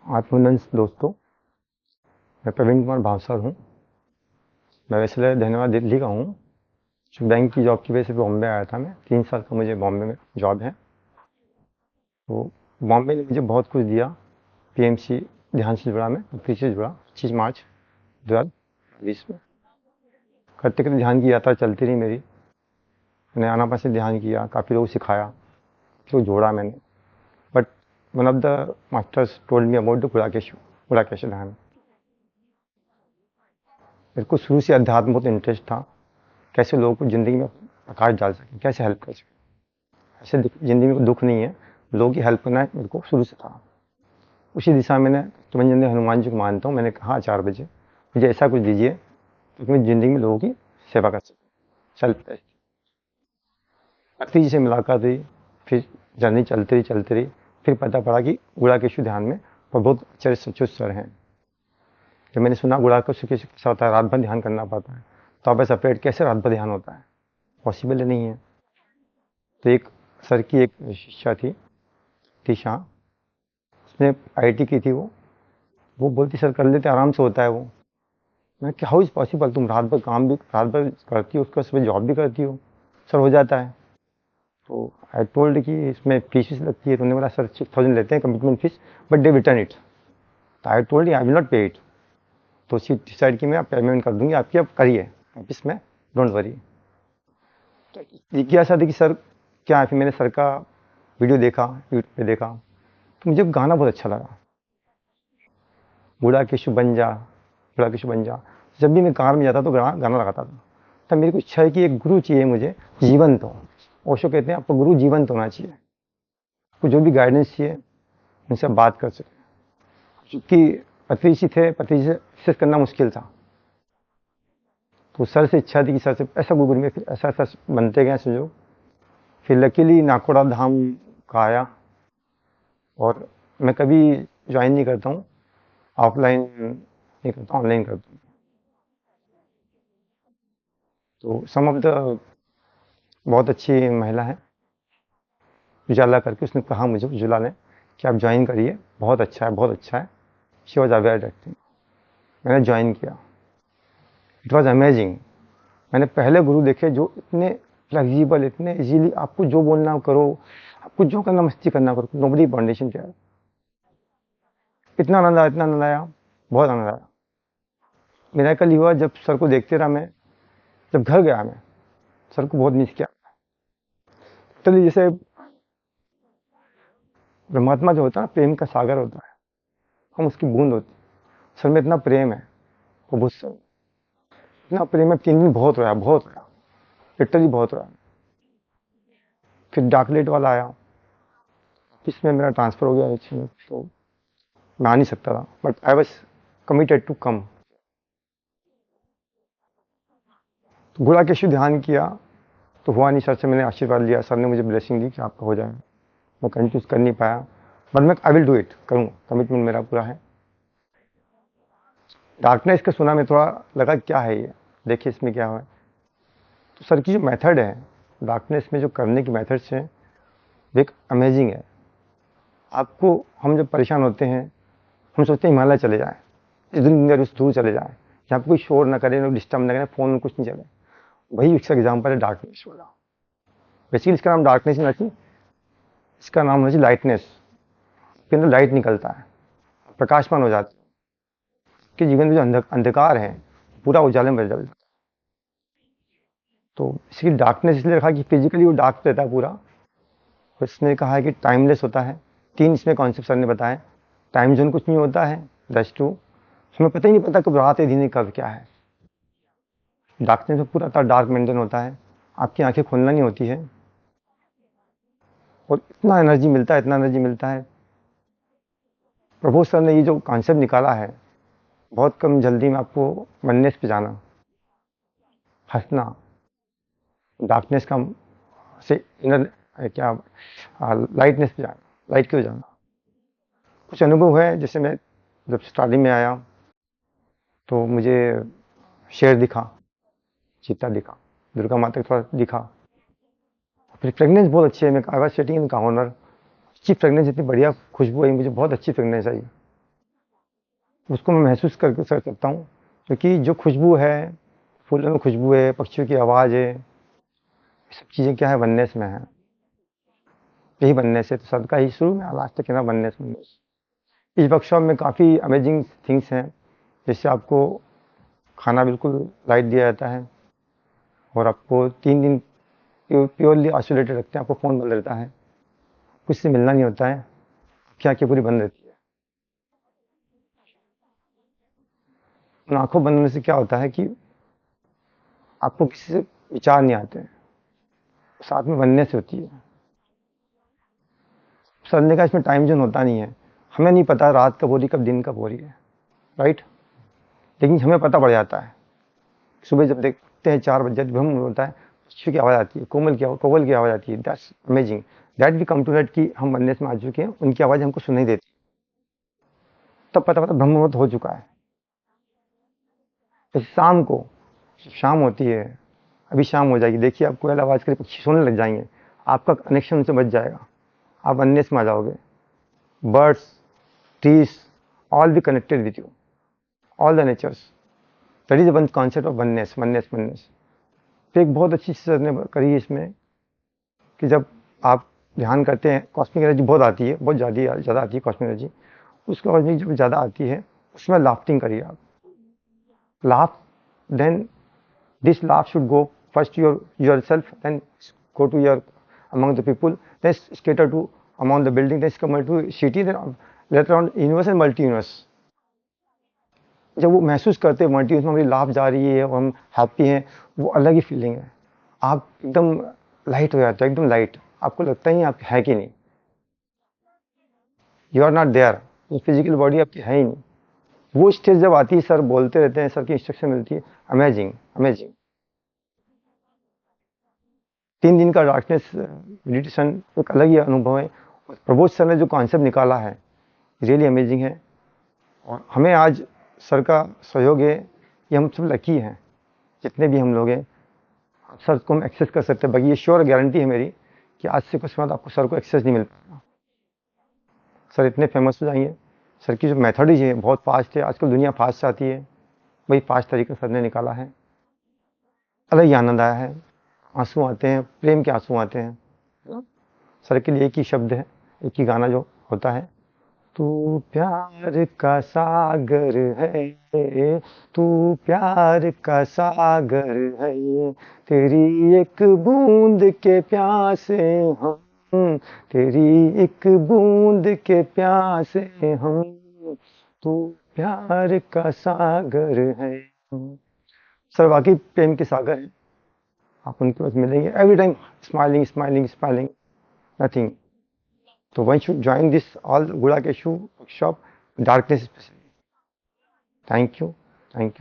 आत्मनंद दोस्तों, मैं प्रवीण कुमार भावसर हूँ। मैं वैसे धन्यवाद दिल्ली का हूँ। जो बैंक की जॉब की वजह से बॉम्बे आया था। मैं 3 साल का मुझे बॉम्बे में जॉब है। तो बॉम्बे ने मुझे बहुत कुछ दिया। पीएमसी ध्यान से जुड़ा, मैं ऑफिस से जुड़ा 25 मार्च 2020 में। करते करते ध्यान की यात्रा चलती रही मेरी। मैंने आनापान से ध्यान किया, काफ़ी लोग सिखाया, जो जोड़ा मैंने। But one of the masters told me about the Gudakesh ध्यान। मेरे को शुरू से अध्यात्म बहुत इंटरेस्ट था। कैसे लोगों को ज़िंदगी में प्रकाश डाल सकें, कैसे हेल्प कर सकें। ऐसे ज़िंदगी में दुख नहीं है, लोगों की हेल्प करना मेरे को शुरू से था। उसी दिशा में मैंने तुमंजन हनुमान जी को मानता हूँ। मैंने कहा 4 बजे मुझे ऐसा कुछ दीजिए तो मैं ज़िंदगी में लोगों की सेवा कर सकूँ। सेल्फ अति जी से मुलाकात हुई, फिर जर्नी चलती रही। फिर पता पड़ा कि गुड़ाकेश ध्यान में बहुत अच्छे सचुत सर हैं। जब मैंने सुना गुड़ाकेश कैसा होता है, रात भर ध्यान करना पड़ता है, तो आप सेपरेट कैसे रात भर ध्यान होता है, पॉसिबल नहीं है। तो एक सर की एक शिष्या थी टीशा, उसने आईआईटी की थी। वो बोलती सर कर लेते, आराम से होता है वो। मैं क्या, हाउ इज़ पॉसिबल, तुम रात भर काम भी रात भर करती हो, उसके बाद सुबह जॉब भी करती हो, सर हो जाता है। तो आई टोल्ड कि इसमें फीस लगती है। तो उन्होंने बोला सर 6,000 लेते हैं commitment fees, but they return it. तो I told I will not pay it. तो शी डिसाइड कि मैं आप पेमेंट कर दूंगी आपकी, आप करिए ऑफिस में, डोंट वरी। तो जिज्ञासा थी कि सर क्या है। फिर मैंने सर का वीडियो देखा, यूट्यूब पे देखा, तो मुझे गाना बहुत अच्छा लगा, बूढ़ा केशु बन जा, बूढ़ा केशु बन जा। जब भी मैं कार में जाता तो गाना लगाता था। तब मेरी को इच्छा है कि एक गुरु चाहिए मुझे, जीवंत हो। ओशो कहते हैं आपको गुरु जीवंत होना चाहिए, आपको जो भी गाइडेंस चाहिए उनसे आप बात कर सकें। क्योंकि पति जी थे, पति जी से एक्सेस करना मुश्किल था। तो सर से इच्छा थी कि सर से ऐसा गुरु में, फिर ऐसा ऐसा बनते गए संजोग। फिर लकीली नाकोड़ा धाम का आया। और मैं कभी ज्वाइन नहीं करता हूँ, ऑफलाइन नहीं करता, ऑनलाइन करता हूँ। तो सम ऑफ द बहुत अच्छी महिला है उजाला करके, उसने कहा मुझे, उज्ज्वला ने, कि आप ज्वाइन करिए, बहुत अच्छा है, बहुत अच्छा है। She was aware that thing. मैंने ज्वाइन किया, इट वॉज अमेजिंग। मैंने पहले गुरु देखे जो इतने फ्लेक्सिबल, इतने इजीली आपको जो बोलना हो करो, आपको जो करना मस्ती करना करो, नोबडी बाउंडेशन क्या है। इतना आनंद आया, इतना आनंद आया, बहुत आनंद आया। मेरा कल हुआ जब सर को देखते रहा मैं, जब घर गया मैं सर को बहुत मिस किया। चलिए, जैसे परमात्मा जो होता है प्रेम का सागर होता है, हम उसकी बूंद होती है। सर में इतना प्रेम है, वो मुझसे इतना प्रेम है। 3 दिन बहुत रोया, बहुत रोया, लिटरली बहुत रोया। फिर डाकलेट वाला आया, इसमें मेरा ट्रांसफर हो गया इसमें, तो मैं आ नहीं सकता था, but I was committed to come. तो गुड़ाकेश ध्यान किया तो हुआ नहीं। सर से मैंने आशीर्वाद लिया, सर ने मुझे ब्लेसिंग दी कि आपका हो जाए। मैं कंटिन्यूस कर नहीं पाया, बट मैं आई विल डू इट, करूँगा, कमिटमेंट मेरा पूरा है। डार्कनेस का सुना, मैं थोड़ा लगा क्या है ये, देखिए इसमें क्या है। तो सर की जो मेथड है डार्कनेस में, जो करने की मेथड्स हैं, वो एक अमेजिंग है। आपको, हम जब परेशान होते हैं, हम सोचते हैं हिमालय चले जाएं, इस दुनिया से दूर चले जाएं, जहाँ पे कोई शोर ना करे, डिस्टर्ब ना करे, फोन में कुछ नहीं चले। वही इसका एग्जाम्पल है डार्कनेस वाला। बेसिकली इसका नाम डार्कनेस नहीं चाहिए, इसका नाम होना चाहिए लाइटनेस। इसके अंदर लाइट निकलता है, प्रकाशमान हो जाता है कि जीवन में जो अंधकार है पूरा उजाले में बदल जाता है। तो इसकी डार्कनेस इसलिए रखा कि फिजिकली वो डार्क रहता है पूरा। इसने कहा है कि टाइमलेस होता है। 3 इसमें कॉन्सेप्ट सर ने बताए। टाइम जोन कुछ नहीं होता है, दैट्स ट्रू। हमें पता ही नहीं पता कब रात है दिन है कब क्या है। डार्कनेस में पूरा डार्क मेंटेन होता है, आपकी आंखें खोलना नहीं होती है, और इतना एनर्जी मिलता है, इतना एनर्जी मिलता है। प्रभु सर ने ये जो कॉन्सेप्ट निकाला है, बहुत कम जल्दी में आपको वननेस पे जाना, हंसना, डार्कनेस का से इनर क्या, लाइटनेस पे जाना, लाइट की ओर जाना। कुछ अनुभव है, जैसे मैं जब स्टार्टिंग में आया तो मुझे शेर दिखा, चीता दिखा, दुर्गा माता का थोड़ा दिखा। फिर फ्रेगनेंस बहुत अच्छी है। मैं I was sitting in corner, अच्छी फ्रेगनेंस, इतनी बढ़िया खुशबू आई मुझे, बहुत अच्छी फ्रेगनेंस आई। उसको मैं महसूस कर सकता हूँ, क्योंकि जो खुशबू है, फूलों में खुशबू है, पक्षियों की आवाज़ है, ये सब चीज़ें क्या है, वननेस में है। यही वननेस है। तो सबका ही शुरू में लास्ट तक है ना, वननेस वननेस। इस वर्कशॉप में काफ़ी अमेजिंग थिंग्स हैं, जैसे आपको खाना बिल्कुल लाइट दिया जाता है, और आपको 3 दिन प्योरली आइसोलेटेड रखते हैं। आपको फ़ोन बंद रहता है, कुछ से मिलना नहीं होता है, क्या क्या पूरी बंद रहती है। उन आंखों बंद होने से क्या होता है कि आपको किसी से विचार नहीं आते हैं, साथ में वननेस होती है। सड़ने का इसमें टाइम जोन होता नहीं है। हमें नहीं पता रात कब हो रही, कब दिन कब हो रही है, राइट। लेकिन हमें पता पड़ जाता है। सुबह जब देखते हैं 4 बजे ब्रह्म होता है, पक्षियों की आवाज़ आती है, कोवल की आवाज़ आती है। That's amazing, that we come to that कि हम वननेस में आ चुके हैं, उनकी आवाज़ हमको सुनाई देती। तब पता ब्रह्म मुहूर्त हो चुका है। जैसे शाम को, शाम होती है, अभी शाम हो जाएगी, देखिए आप कोयल आवाज़ करे पक्षी सोने लग जाएंगे, आपका कनेक्शन उनसे बच जाएगा, आप वननेस में आ जाओगे। Birds, trees, all be connected with you, all the natures. That is one concept of oneness oneness oneness. तो एक बहुत अच्छी चीज़ ने करी है इसमें कि जब आप ध्यान करते हैं, कॉस्मिक एनर्जी बहुत आती है, बहुत ज़्यादा आती है कॉस्मिक एनर्जी। उसको कॉस्मिक जब ज़्यादा आती है, उसमें लाफ्टिंग करिए आप। Laugh, then this laugh should go first to yourself, then go to your among the people, then scatter to among the building, then come to city, then later on universe and multi universe। जब वो महसूस करते हैं multi universe में हमारी लाभ जा रही है और हम हैप्पी हैं, वो अलग ही फीलिंग है। आप एकदम लाइट हो जाते हो, एकदम लाइट, आपको लगता ही आप है कि नहीं, यू आर नॉट देयर, ये फिजिकल बॉडी आपकी है ही नहीं। वो स्टेज जब आती है, सर बोलते रहते हैं, सर की इंस्ट्रक्शन मिलती है, अमेजिंग अमेजिंग। 3 दिन का डार्कनेस मेडिटेशन एक अलग ही अनुभव है। प्रबोध सर ने जो कॉन्सेप्ट निकाला है, रियली अमेजिंग है। और हमें आज सर का सहयोग है, ये हम सब लकी हैं, जितने भी हम लोग हैं। सर को हम एक्सेस कर सकते हैं, बाकी ये श्योर गारंटी है मेरी कि आज से कुछ बाद आपको सर को एक्सेस नहीं मिल पाएगा। सर इतने फेमस हो जाएंगे। सर की जो मेथड ही है बहुत फास्ट है, आजकल दुनिया फास्ट चाहती है, वही फास्ट तरीका सर ने निकाला है। अलग ही आनंद आया है, आंसू आते हैं, प्रेम के आंसू आते हैं। सर के लिए एक ही शब्द है, एक ही गाना जो होता है, तू प्यार का सागर है, तू प्यार का सागर है, तेरी एक बूंद के प्यासे हम, तेरी एक बूंद के प्यासे हम, तू प्यार का सागर है। सर वाकई प्रेम के सागर हैं, आप उनके पास मिलेंगे every time, smiling smiling smiling, nothing. तो one should join this all गुड़ाकेशु workshop, darkness specially. Thank you, thank you.